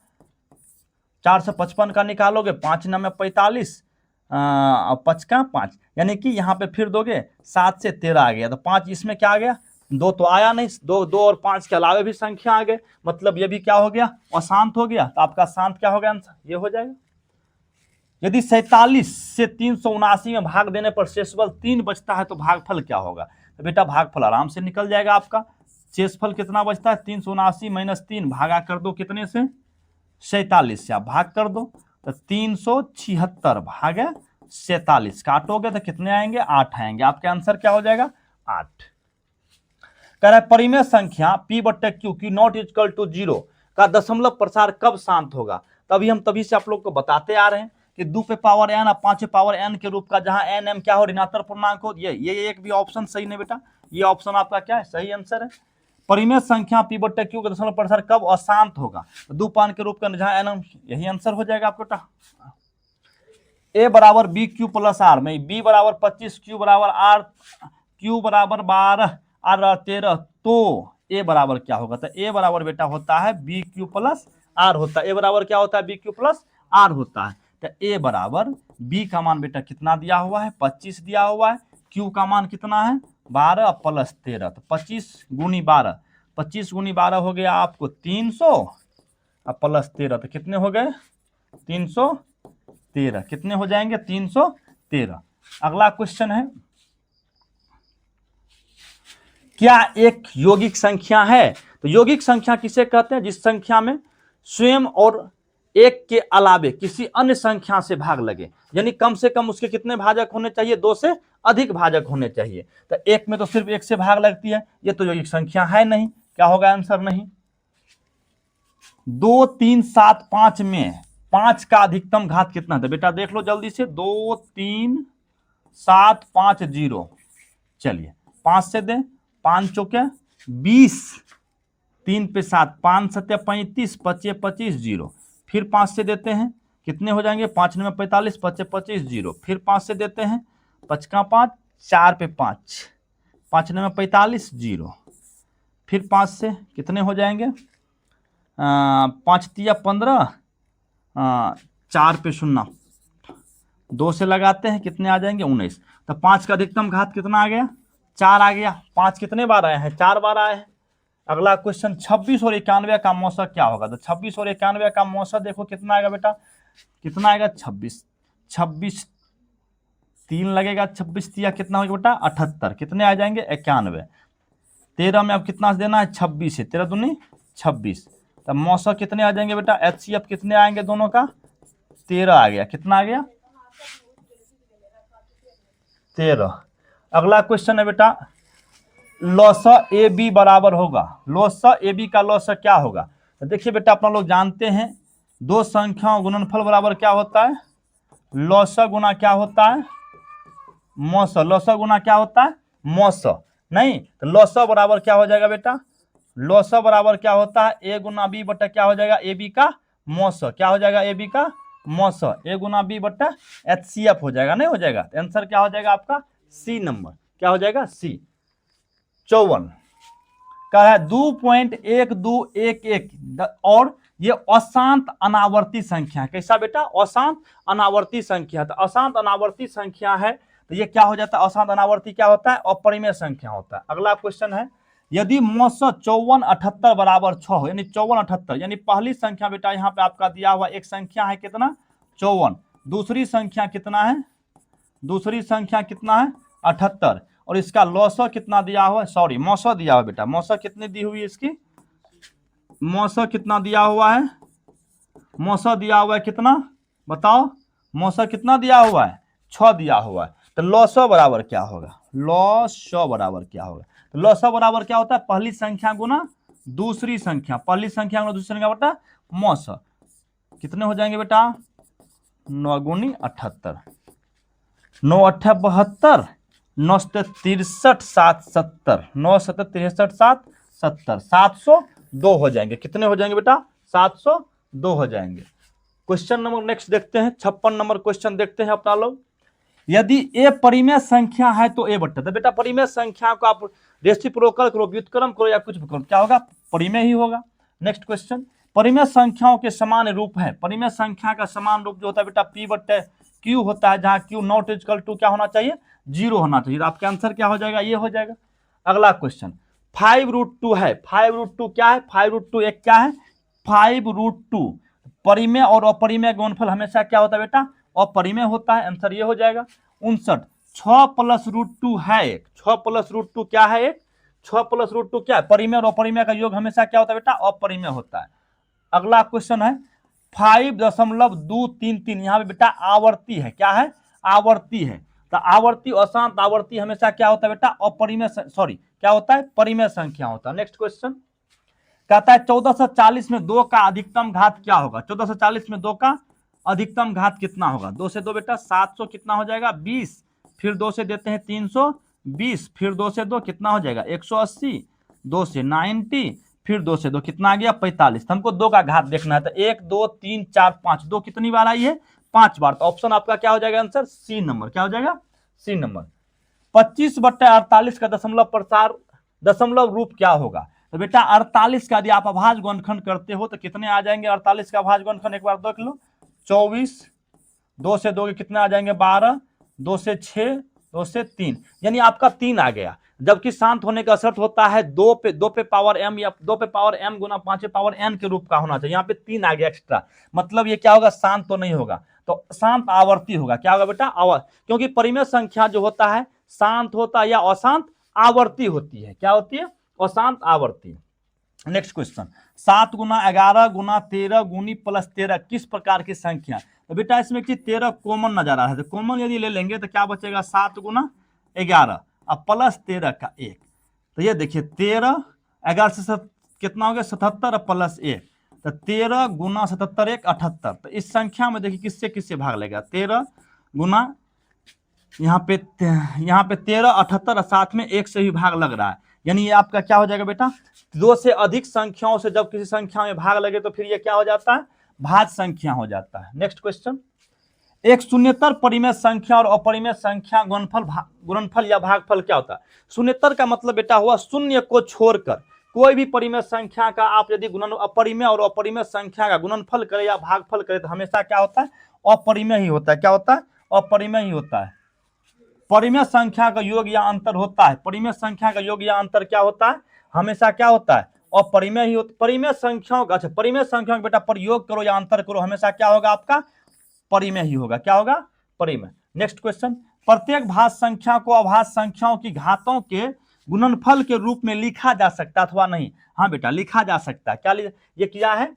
455 का निकालोगे 5 9 45 5 का 5, यानी कि यहाँ पे फिर दोगे 7 से 13 आ गया। तो 5 इसमें क्या आ गया, 2 तो आया नहीं, 2 और 5 के अलावे भी संख्या आ गए, मतलब ये भी क्या हो गया, अशांत हो गया। तो आपका शांत क्या हो गया आंसर, ये हो जाएगा। यदि 47 से 379 में भाग देने पर शेषफल 3 बचता है तो भागफल क्या होगा। तो बेटा भागफल आराम से निकल जाएगा आपका। शेषफल कितना बचता है, 379 - 3 भागा कर दो कितने से, 47 से आप भाग कर दो तो 376 भागे 47 काटोगे तो कितने आएंगे, 8 आएंगे। आपका आंसर क्या हो जाएगा, 8। कह रहा है परिमेय संख्या p/q की नॉट इक्वल टू 0 का दशमलव प्रसार कब शांत होगा। तभी से आप लोग को बताते आ रहे हैं कि 2 पे पावर n और 5 पे पावर n के रूप का, जहां n m क्या हो, ऋणात्मक पूर्णांक हो। ये एक भी ऑप्शन सही नहीं बेटा, ये ऑप्शन आपका क्या है, सही आंसर है। परिमेय संख्या p/q का दशमलव प्रसार कब अशांत होगा, 2 पान के रूप का, जहां n m, यही आंसर हो जाएगा आपको। a बराबर bq + r में b बराबर 25, q बराबर r, q बराबर 12, r 13, तो a बराबर क्या होगा। तो a बराबर बेटा होता है bq + r होता है। a बराबर क्या होता है, bq + r होता है। तो a बराबर b का मान बेटा कितना दिया हुआ है, 25 दिया हुआ है। q का मान कितना है, 12 + 13, तो 25 × 12, 25 × 12 हो गया आपको 300 और + 13 तो कितने हो गए, 313, कितने हो जाएंगे, 313। अगला क्वेश्चन है, क्या एक यौगिक संख्या है। तो यौगिक संख्या किसे कहते हैं, जिस संख्या में स्वयं और एक के अलावे किसी अन्य संख्या से भाग लगे, यानी कम से कम उसके कितने भाजक होने चाहिए, 2 से अधिक भाजक होने चाहिए। तो एक में तो सिर्फ 1 से भाग लगती है, ये तो यौगिक संख्या है नहीं। क्या होगा आंसर, नहीं। 2 3 7 5 में 5 का अधिकतम घात कितना है। बेटा देख लो जल्दी से, 2 3 7 5 0। चलिए 5 से दे, 5 चौके 20, 3 पे 7, 5 7 35, 25 25 0। फिर 5 से देते हैं कितने हो जाएंगे, 5 9 45, 5 25 0, फिर 5 से देते हैं, 5 का 5, 4 पे 5, 5 9 45 0, फिर 5 से कितने हो जाएंगे, 5 तिया 15, 4 पे 0, 2 से लगाते हैं, कितने आ जाएंगे 19। तो 5 का अधिकतम घात कितना आ गया, 4 आ गया। 5 कितने बार आए हैं, 4 बार आए हैं। अगला क्वेश्चन 26 और 91 का मौसक क्या होगा। तो 26 और 91 का मौसक देखो कितना आएगा बेटा, कितना आएगा 26, 26 3 लगेगा, 26 तिया कितना होगा बेटा 78, कितने आ जाएंगे 91। 13 में अब कितना देना है, 26 है, 13 दूनी 26। तब मौसक कितने आ जाएंगे बेटा, HCF कितने आएंगे दोनों का, 13 आ गया, कितना आ गया 13। अगला क्वेश्चन है बेटा, लॉसा ए बी बराबर होगा, लॉसा ए बी का लॉसा क्या होगा। तो देखिए बेटा अपना लोग जानते हैं दो संख्याओं गुणनफल बराबर क्या होता है, लॉसा गुना क्या होता है, मौसा। लॉसा गुना क्या होता है, मौसा। नहीं तो लॉसा बराबर क्या हो जाएगा बेटा, लॉसा बराबर क्या होता है, ए गुना बी बटा क्या हो जाएगा, ए बी का मौसा। क्या हो जाएगा, ए बी का मौसा, ए गुना बी बटा HCF हो जाएगा, नहीं हो जाएगा। आंसर क्या हो जाएगा आपका सी नंबर, क्या हो जाएगा सी। 54 का है 2.1211 और ये अशांत अनावर्ती संख्या है। कैसा बेटा, अशांत अनावर्ती संख्या। तो अशांत अनावर्ती संख्या है तो ये क्या हो जाता है, अशांत अनावर्ती क्या होता है, अपरिमेय संख्या होता है। अगला क्वेश्चन है, यदि मौसा 54 78 बराबर 6 हो, यानी 54 78, यानी पहली संख्या बेटा यहाँ पे आपका दिया हुआ एक संख्या है कितना 54, दूसरी संख्या कितना है, दूसरी संख्या कितना है 78, और इसका लॉसा कितना दिया हुआ है, सॉरी मौसा दिया हुआ बेटा, मौसा कितनी दी हुई है इसकी, मौसा कितना दिया हुआ है, मौसा दिया हुआ है कितना बताओ, मौसा कितना दिया हुआ है 6 दिया हुआ है। तो लॉसा बराबर क्या होगा, लॉसा बराबर क्या होगा, तो लॉसा बराबर क्या होता है, पहली संख्या गुना दूसरी संख्या, पहली संख्या गुना दूसरी संख्या बेटा मौसा। कितने हो जाएंगे बेटा 9 गुनी 78, 9 8 72, 9 63 7 70, 9 7 63 7 70, 702 हो जाएंगे। कितने हो जाएंगे बेटा 702 हो जाएंगे। क्वेश्चन नंबर नेक्स्ट देखते हैं, 56 नंबर क्वेश्चन देखते हैं अपना लोग। यदि ए परिमेय संख्या है तो ए बट्टा, तो बेटा परिमेय संख्या को आप रेसिप्रोकल करो, व्युत्क्रम करो या कुछ भी करो, क्या होगा परिमेय ही होगा। नेक्स्ट क्वेश्चन, परिमेय संख्याओं के समान रूप है, परिमेय संख्या का समान रूप जो होता है बेटा पी बट्टे क्यू होता है, जहां क्यू नॉट इक्वल टू क्या होना चाहिए 0 होना चाहिए। तो आपका आंसर क्या हो जाएगा, ये हो जाएगा। अगला क्वेश्चन 5√2 है, 5√2 क्या है, 5√2 एक क्या है 5√2। परिमेय और अपरिमेय गुणनफल हमेशा क्या होता है बेटा अपरिमेय होता है, आंसर ये हो जाएगा। 59 6 + √2 है एक, 6 + √2 क्या है एक, 6 + √2 क्या है परिमेय और अपरिमेय का योग हमेशा क्या होता है बेटा अपरिमेय होता है। अगला क्वेश्चन है 5.233, यहाँ पे बेटा आवर्ती है, क्या है आवर्ती है। तो आवर्ती अशांत आवर्ती हमेशा क्या होता है बेटा अपरिमेय, सॉरी क्या होता है परिमेय संख्या होता है। नेक्स्ट क्वेश्चन कहता है 1440 में 2 का अधिकतम घात क्या होगा, 1440 में 2 का अधिकतम घात कितना होगा। 2 से 2 बेटा 700 कितना हो जाएगा 20, फिर 2 से देते हैं 320, फिर 2 से 2 कितना हो जाएगा 180, 2 से 90, फिर 2 से 2 कितना आ गया 45। तो हमको 2 का घात देखना है, तो 1 2 3 4 5, 2 कितनी बार आई है 5 बार। तो ऑप्शन आपका क्या हो जाएगा आंसर सी नंबर, क्या हो जाएगा सी नंबर। 25/48 का दशमलव रूप क्या होगा। तो बेटा 48 का यदि आप अभाज्य गुणनखंड करते हो तो कितने आ जाएंगे 48 का अभाज्य गुणनखंड, एक बार देख लो 24, 2 से 2 के कितने आ जाएंगे 12, 2 से 6, 2 से 3, यानी आपका 3 आ गया। जबकि शांत होने का शर्त होता है 2 पे पावर m या 2 पे पावर m गुना 5 पे पावर n के रूप का होना चाहिए। यहाँ पे 3 आ गया एक्स्ट्रा, मतलब ये क्या होगा शांत तो नहीं होगा, तो शांत आवर्ती होगा। क्या होगा बेटा क्योंकि परिमेय संख्या जो होता है शांत होता है या अशांत आवर्ती होती है, क्या होती है अशांत आवर्ती। नेक्स्ट क्वेश्चन 7 गुना 11 गुना 13 गुनी +13 किस प्रकार की संख्या। तो बेटा इसमें कि 13 कॉमन नजर आ रहा है, तो कॉमन यदि ले लेंगे तो क्या बचेगा 7 गुना 11 और +13 का 1। तो ये देखिए 13 11 से कितना हो गया 77 और +1, तो 13 गुना 77 1 78। तो इस संख्या में देखिए किससे किससे भाग लेगा, 13 गुना यहाँ पे 13 78 और साथ में 1 से भी भाग लग रहा है, यानी ये आपका क्या हो जाएगा बेटा 2 से अधिक संख्याओं से जब किसी संख्या में भाग लगे तो फिर ये क्या हो जाता है भाज्य संख्या हो जाता है। नेक्स्ट क्वेश्चन, एक शून्येतर परिमेय संख्या और अपरिमेय संख्या गुणनफल या भागफल क्या होता है? शून्येतर का मतलब बेटा हुआ शून्य को छोड़कर कोई भी परिमेय संख्या का आप यदि अपरिमेय और अपरिमेय संख्या का गुणनफल करे या भागफल करे तो हमेशा क्या होता है? अपरिमेय ही होता है। क्या होता है? अपरिमेय ही होता है। परिमेय संख्या का योग या अंतर होता है, परिमेय संख्या का योग या अंतर क्या होता है? हमेशा क्या होता है? अपरिमेय ही होता। परिमेय संख्याओं का, अच्छा परिमेय संख्याओं का बेटा पर योग करो या अंतर करो, हमेशा क्या होगा आपका? परिमेय ही होगा। क्या होगा? परिमेय। नेक्स्ट क्वेश्चन, प्रत्येक भाज्य संख्या को अभाज्य संख्याओं की घातों के गुणनफल के रूप में लिखा जा सकता अथवा नहीं? हाँ बेटा लिखा जा सकता है। क्या ये किया है?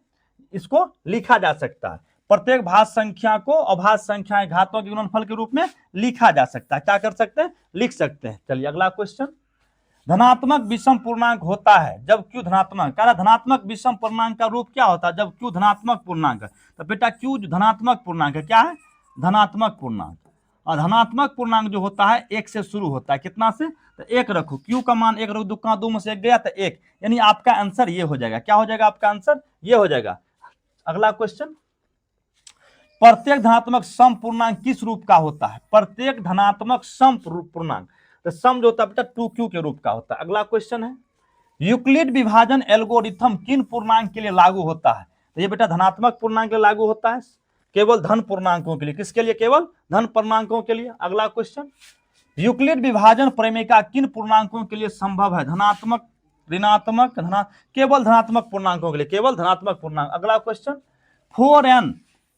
इसको लिखा जा सकता है। प्रत्येक भाज्य संख्या को अभाज्य संख्या घातों के गुणनफल के रूप में लिखा जा सकता है। क्या कर सकते हैं? लिख सकते हैं। चलिए अगला क्वेश्चन, धनात्मक विषम पूर्णांक होता है जब क्यू धनात्मक। कह रहा धनात्मक विषम पूर्णांक का रूप क्या होता है जब क्यू धनात्मक पूर्णांक है? तो बेटा क्यू धनात्मक पूर्णांक है। क्या है? धनात्मक पूर्णांक। और धनात्मक पूर्णांक जो होता है एक से शुरू होता है। कितना से? तो एक रखो, क्यू का मान एक रखो, दुक्का दो में से एक गया तो एक, यानी आपका आंसर ये हो जाएगा। क्या हो जाएगा आपका आंसर? ये हो जाएगा। अगला क्वेश्चन, प्रत्येक धनात्मक सम पूर्णांक किस रूप का होता है? प्रत्येक धनात्मक सम पूर्णांक, तो सम जो होता है बेटा 2q के रूप का होता है। अगला क्वेश्चन है, यूक्लिड विभाजन एल्गोरिथम किन पूर्णांक के लिए लागू होता है? तो ये बेटा धनात्मक पूर्णांक के लिए लागू होता है, केवल धन पूर्णांकों के लिए। किसके लिए? केवल धन पूर्णांकों के लिए। अगला क्वेश्चन, यूक्लिड विभाजन प्रमेय किन पूर्णांकों के लिए संभव है? धनात्मक, ऋणात्मक, केवल धनात्मक पूर्णांकों के लिए, केवल धनात्मक पूर्णांक। अगला क्वेश्चन,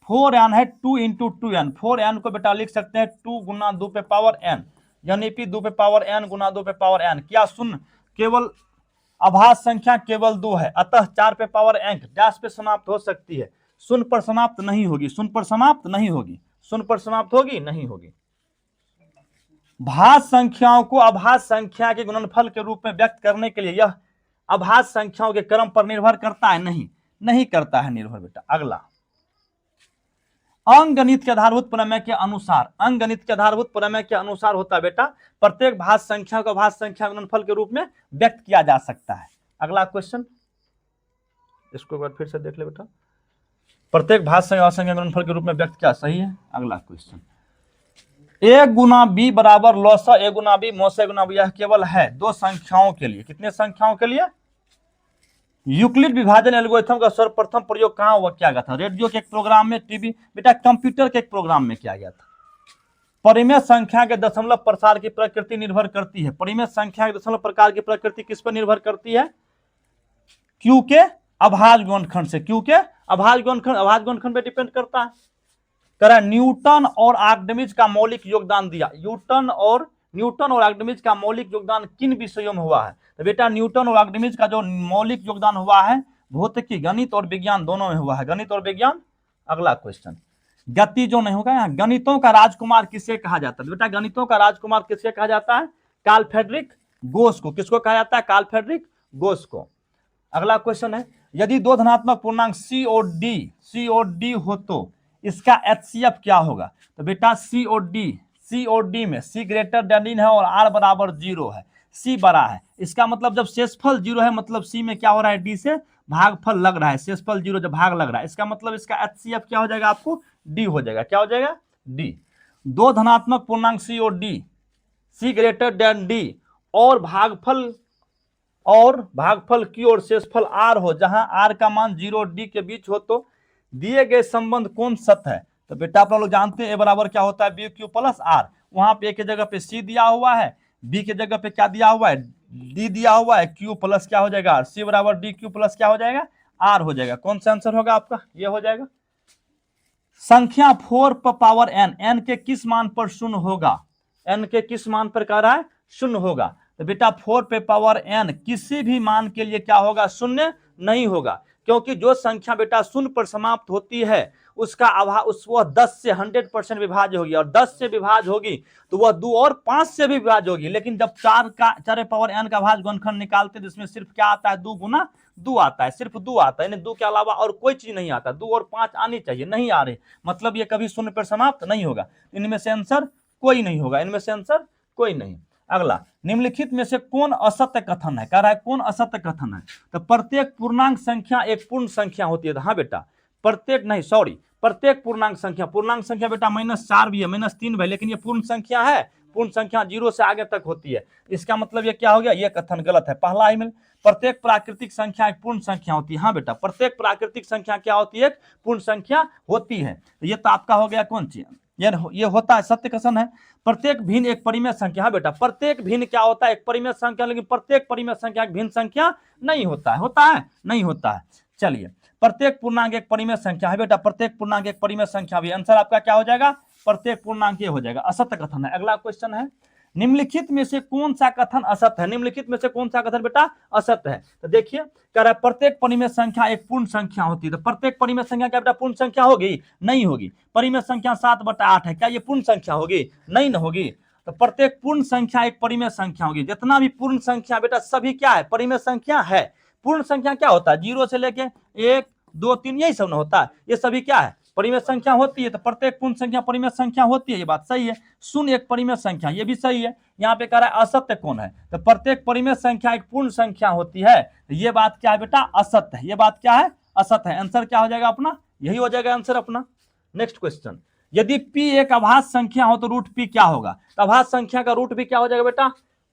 4n है 2 इंटू 2n, 4n को बेटा लिख सकते हैं 2 गुना 2 पे पावर n, यानी कि 2 पे पावर n गुना 2 पे पावर n। क्या शून्य? केवल अभाज्य संख्या केवल 2 है, अतः 4 पे पावर n डैश पे समाप्त हो सकती है, शून्य पर समाप्त नहीं होगी। शून्य पर समाप्त नहीं होगी। शून्य पर समाप्त होगी? नहीं होगी। भाज्य संख्याओं को अभाज्य संख्या के गुणनफल के रूप में व्यक्त करने के लिए यह अभाज्य संख्याओं के क्रम पर निर्भर करता है? नहीं, नहीं करता है निर्भर बेटा। अगला, अंकगणित के आधारभूत प्रमेय के अनुसार, अंकगणित के आधारभूत प्रमेय के अनुसार होता है बेटा प्रत्येक भाज्य संख्या को अभाज्य संख्या गुणनफल के रूप में व्यक्त किया जा सकता है। अगला क्वेश्चन, इसको एक बार फिर से देख ले बेटा, प्रत्येक भाज्य संख्या गुणनफल के रूप में व्यक्त किया, सही है। अगला क्वेश्चन, a गुना बी बराबर लॉसा a गुना बी मौसा गुना बी, यह केवल है दो संख्याओं के लिए। कितने संख्याओं के लिए? यूक्लिड विभाजन एल्गोरिथम का सर्वप्रथम प्रयोग कहां हुआ, किया गया था? रेडियो के एक प्रोग्राम में, टीवी बेटा कंप्यूटर के एक प्रोग्राम में किया गया था। परिमेय संख्या के दशमलव प्रसार की प्रकृति निर्भर करती है। परिमेय संख्या के दशमलव प्रकार की प्रकृति किस पर निर्भर करती है? क्यू के अभाज्य गुणनखंड से। क्यू के अभाज्य गुणनखंड पे डिपेंड करता है। कह न्यूटन और आर्किमिडीज का मौलिक योगदान दिया। न्यूटन और आर्किमिडीज का मौलिक योगदान किन विषयों में हुआ है? तो बेटा न्यूटन और आर्किमिडीज का जो मौलिक योगदान हुआ है भौतिकी, गणित और विज्ञान दोनों में हुआ है। गणित और विज्ञान। अगला क्वेश्चन, गति जो नहीं होगा यहाँ, गणितों का राजकुमार किसे कहा जाता है? बेटा गणितों का राजकुमार किसे कहा जाता है? कार्ल फ्रेडरिक गोस को। किसको कहा जाता है? कार्ल फ्रेडरिक गोस को। अगला क्वेश्चन है, यदि दो धनात्मक पूर्णांक C और D हो तो इसका HCF क्या होगा? तो बेटा C और D में C ग्रेटर देन है और R बराबर 0 है, C बड़ा है। इसका मतलब जब शेषफल 0 है मतलब C में क्या हो रहा है? D से भागफल लग रहा है। शेषफल 0 जब भाग लग रहा है, इसका मतलब इसका HCF क्या हो जाएगा? आपको D हो जाएगा। क्या हो जाएगा? D। दो धनात्मक पूर्णांक C और D, C greater than D और भागफल Q और शेषफल R हो, जहां R का मान 0 और D के बीच हो, तो दिए गए संबंध कौन सत्य है? तो बेटा आप लोग जानते हैं A बराबर क्या होता है? BQ plus R। वहां पे A की जगह पे C दिया हुआ है, B की जगह पे क्या दिया हुआ है? D दिया हुआ है, Q प्लस क्या हो जाएगा? R। C बराबर DQ प्लस क्या हो जाएगा? R हो जाएगा। कौन सा आंसर होगा आपका? ये हो जाएगा। संख्या 4 पर पावर n के किस मान पर शून्य होगा? n के किस मान पर कह रहा है? शून्य होगा। तो बेटा 4 पे पावर n किसी भी मान के लिए क्या होगा? शून्य नहीं होगा, क्योंकि जो संख्या बेटा शून्य पर समाप्त होती है उसका वह 10 से 100% विभाज्य होगी, और 10 से विभाज्य होगी तो वह 2 और 5 से भी विभाज्य होगी। लेकिन जब 4 पावर n का भाज्य गुणनखंड निकालते हैं जिसमें सिर्फ क्या आता है? 2 गुना 2 आता है, सिर्फ 2 आता है, यानी 2 के अलावा और कोई चीज नहीं आता। 2 और 5 आनी चाहिए, नहीं आ रहे, मतलब ये कभी शून्य पर समाप्त नहीं होगा। इनमें से आंसर कोई नहीं होगा, इनमें से आंसर कोई नहीं। अगला, निम्नलिखित में से कौन असत्य कथन है? कह रहा है कौन असत्य कथन है? तो प्रत्येक पूर्णांक संख्या एक पूर्ण संख्या होती है। हाँ बेटा, प्रत्येक नहीं सॉरी प्रत्येक पूर्णांक संख्या बेटा -4 भी है, -3 भी है, लेकिन ये पूर्ण संख्या है। पूर्ण संख्या 0 से आगे तक होती है। इसका मतलब ये क्या हो गया, ये कथन गलत है। पहला ईमेल, प्रत्येक प्राकृतिक संख्या एक पूर्ण संख्या होती है। हाँ बेटा, प्रत्येक प्राकृतिक संख्या क्या होती है, पूर्ण संख्या होती है। ये तो आपका हो गया कौन चीज, ये होता है सत्य कथन है। प्रत्येक भिन्न एक परिमेय संख्या। हाँ बेटा, प्रत्येक भिन्न क्या होता है, एक परिमेय संख्या, लेकिन प्रत्येक परिमेय संख्या एक भिन्न संख्या नहीं होता है। होता है, नहीं होता है। चलिए, प्रत्येक पूर्णांक एक परिमेय संख्या है बेटा, प्रत्येक पूर्णांक एक परिमेय संख्या भी। आंसर आपका क्या हो जाएगा, प्रत्येक पूर्णांक ये हो जाएगा। असत्य कथन है। अगला क्वेश्चन है, निम्नलिखित में से कौन सा कथन असत्य है। निम्नलिखित में से कौन सा कथन बेटा असत्य है, तो देखिए कह रहा है प्रत्येक परिमेय संख्या एक पूर्ण संख्या होती है। तो प्रत्येक परिमेय संख्या क्या बेटा पूर्ण संख्या होगी, नहीं होगी। परिमेय संख्या 7/8 है, क्या ये पूर्ण संख्या होगी, नहीं न होगी। तो प्रत्येक पूर्ण संख्या एक परिमेय संख्या होगी। जितना भी पूर्ण संख्या बेटा सभी क्या है, परिमेय संख्या है। पूर्ण संख्या क्या होता है, 0 से लेके 1 2 3 यही सब न होता है, ये सभी क्या है, परिमेय संख्या होती है। तो प्रत्येक पूर्ण संख्या परिमेय संख्या होती है, ये बात सही है। शून्य एक परिमेय संख्या, ये भी सही है। यहाँ पे कह रहा है असत्य कौन है, तो प्रत्येक परिमेय संख्या एक पूर्ण संख्या होती है। ये बात क्या है बेटा, असत्य है। ये बात क्या है, असत्य है। आंसर क्या हो जाएगा अपना, यही हो जाएगा आंसर अपना। नेक्स्ट क्वेश्चन, यदि p एक अभाज्य संख्या हो तो रूट p क्या होगा। तो अभाज्य संख्या का रूट भी क्या हो जाएगा बेटा,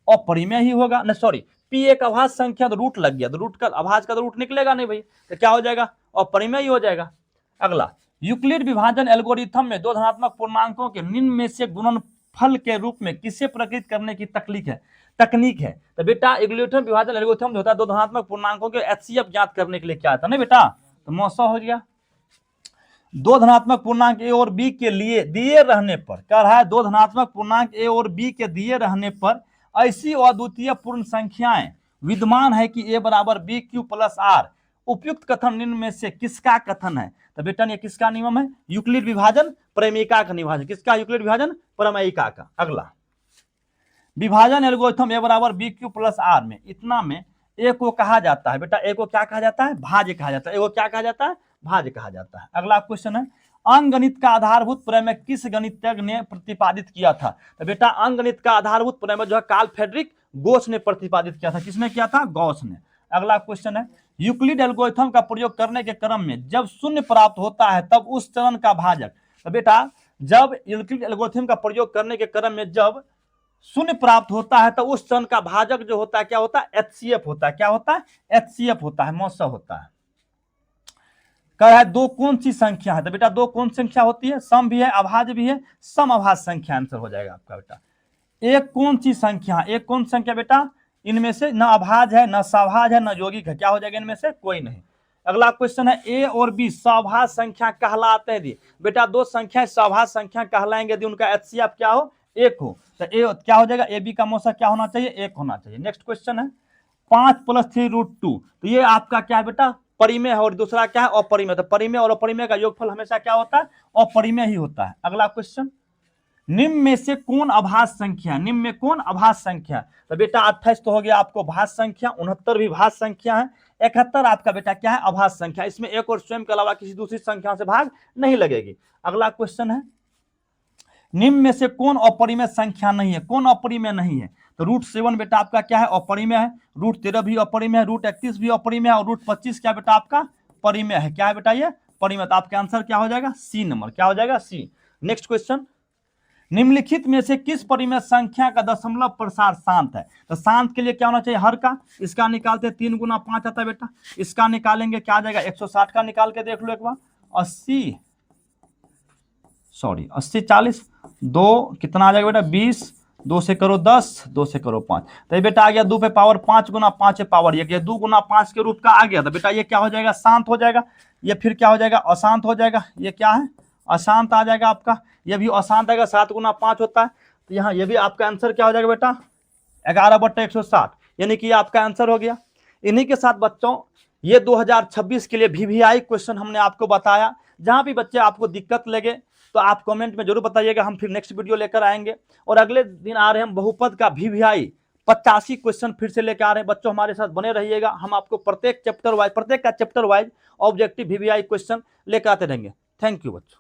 अपरिमेय ही होगा। न सॉरी, p एक अभाज्य संख्या तो रूट लग गया, तो रूट का अभाज्य का तो रूट निकलेगा नहीं भाई, तो क्या हो जाएगा, अपरिमेय ही हो जाएगा। अगला, यूक्लिड विभाजन एल्गोरिथम में दो धनात्मक पूर्णांकों के निम्न में से गुणनफल के रूप में किसे प्रकटित करने की तकनीक है। तो बेटा यूक्लिड विभाजन एल्गोरिथम जो होता है दो धनात्मक पूर्णांकों के एचसीएफ ज्ञात करने के लिए क्या आता है ना बेटा, तो मौसा हो गया। दो धनात्मक पूर्णांक ए और बी के लिए दिए रहने पर, कह रहा है दो धनात्मक पूर्णांक ए और बी के दिए रहने पर ऐसी अद्वितीय पूर्ण संख्याएं विद्यमान है कि ए बराबर बी क्यू प्लस आर। उपयुक्त कथन निम्न में से किसका कथन है। तो बेटा ये किसका नियम है, यूक्लिड विभाजन प्रमेयिका का विभाजन। किसका, यूक्लिड विभाजन प्रमेयिका का। अगला, विभाजन एल्गोरिथम ए बराबर बी क्यू प्लस आर में इतना में ए को कहा जाता है बेटा, ए को क्या कहा जाता है, भाज्य कहा जाता है। ए को क्या कहा जाता है, भाज्य कहा जाता है। अगला क्वेश्चन है, अंकगणित का आधारभूत प्रमेय किस गणितज्ञ ने प्रतिपादित किया था। तो बेटा अंकगणित का आधारभूत प्रमेय जो है कार्ल फ्रेडरिक गॉस ने प्रतिपादित किया था। किसने किया था, गॉस ने। अगला क्वेश्चन है, यूक्लिड एल्गोरिथम का प्रयोग करने के क्रम में जब शून्य प्राप्त होता है तब उस चरण का भाजक। तो बेटा जब यूक्लिड एल्गोरिथम का प्रयोग करने के क्रम में जब शून्य प्राप्त होता है तो उस चरण का भाजक जो होता है क्या होता है, एचसीएफ होता है। क्या होता है, एचसीएफ होता है, मौसा होता है। कह रहा है दो कौन सी संख्या है। तो बेटा दो कौन संख्या होती है, सम भी है अभाज्य भी है, सम अभाज्य संख्या आंसर हो जाएगा आपका बेटा। एक कौन सी संख्या, एक कौन संख्या बेटा, इनमें से न अभाज्य है न सभाज्य है न यौगिक है। क्या हो जाएगा, इनमें से कोई नहीं। अगला क्वेश्चन है, ए और बी सभाज्य संख्या कहलाते हैं। बेटा दो संख्या सभाज्य संख्या कहलाएंगे यदि उनका एचसीएफ क्या हो, एक हो। तो ए क्या हो जाएगा, ए बी का मौसा क्या होना चाहिए, एक होना चाहिए। नेक्स्ट क्वेश्चन है, 5 + 3√2। तो ये आपका क्या है बेटा, परिमेय है, और दूसरा क्या है, अपरिमेय। तो परिमेय और अपरिमेय का योगफल हमेशा क्या होता है, अपरिमेय ही होता है। अगला क्वेश्चन, निम्न में से कौन अभाज्य संख्या, निम्न में कौन अभाज्य संख्या। तो बेटा 28 तो हो गया आपको भाज्य संख्या, 69 भी भाज्य संख्या है, 71 आपका बेटा क्या है, अभाज्य संख्या। इसमें एक और स्वयं के अलावा किसी दूसरी संख्या से भाग नहीं लगेगी। अगला क्वेश्चन है, निम्न में से कौन अपरिमेय संख्या नहीं है, कौन अपरिमेय नहीं है। तो √7 बेटा आपका क्या है, अपरिमेय है। √13 भी अपरिमेय है, √31 भी अपरिमेय है, और √25 क्या बेटा आपका परिमेय है। क्या है बेटा ये, परिमेय। तो आपका आंसर क्या हो जाएगा, सी नंबर। क्या हो जाएगा, सी। नेक्स्ट क्वेश्चन, निम्नलिखित में से किस परिमेय संख्या का दशमलव प्रसार शांत है। तो शांत के लिए क्या होना चाहिए, हर का। इसका निकालते 3 × 5 आता है बेटा, इसका निकालेंगे क्या आ जाएगा, 160 का निकाल के देख लो एक बार। 80 40 2 कितना आ जाएगा बेटा, 20, 2 से करो 10, 2 से करो 5। तो ये बेटा आ गया 2 पे पावर 5 × 5 पावर 1, ये 2 × 5 के रूप का आ गया। तो बेटा ये क्या हो जाएगा, शांत हो जाएगा। ये फिर क्या हो जाएगा, अशांत हो जाएगा। ये क्या है, अशांत आ जाएगा आपका। ये भी अशांत आएगा, 7 × 5 होता है। तो यहाँ ये भी आपका आंसर क्या हो जाएगा बेटा, 11/160, यानी कि आपका आंसर हो गया। इन्हीं के साथ बच्चों ये 2026 के लिए VVI क्वेश्चन हमने आपको बताया। जहां भी बच्चे आपको दिक्कत लगे तो आप कमेंट में जरूर बताइएगा, हम फिर नेक्स्ट वीडियो लेकर आएंगे। और अगले दिन आ रहे हैं हम बहुपद का VVI 85 क्वेश्चन फिर से लेकर आ रहे हैं। बच्चों हमारे साथ बने रहिएगा, हम आपको प्रत्येक का chapter wise objective VVI question लेकर आते रहेंगे। थैंक यू बच्चों।